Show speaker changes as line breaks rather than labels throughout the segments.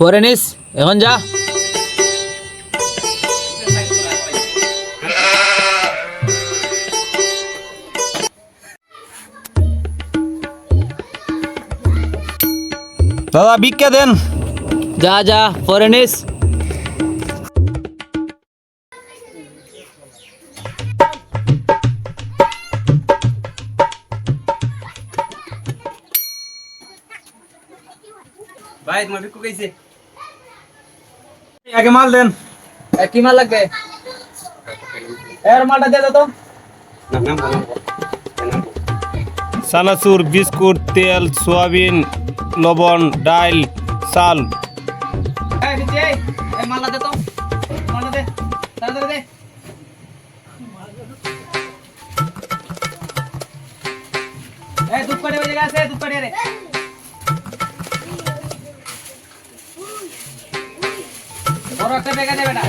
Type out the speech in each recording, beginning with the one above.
পরে নিস, এখন যা।
দাদা ভিক্ষা দেন।
যা যা, পরে নিস।
ভাই তোমার ভিক্ষু কইছে আগে মাল দেন।
কি মাল লাগবে? এর মালটা দিয়ে দাও তো।
চানাচুর, বিস্কুট, তেল, সোয়াবিন, লবণ, ডাল, চাল।
এই মালটা দে তো, মালটা দে, তাড়াতাড়ি দে। এই দুধ পাড়ে বাজে গেছে, দুধ পাড়ে রে। বড় একটা বেগা দে বেটা।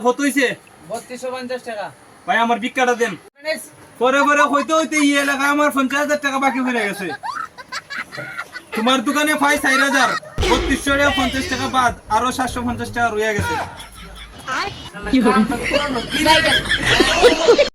হতইছে
3250 টাকা।
ভাই আমার ভিক্ষাটা দেন।
নিস।
পরে পরে হইতে হইতে এই এলাকায় আমার 50,000 টাকা বাকি হয়ে গেছে। তোমার দোকানে পাই 4,000, 3200 টাকা 50 টাকা বাদ আরো 750 টাকা রয়ে গেছে।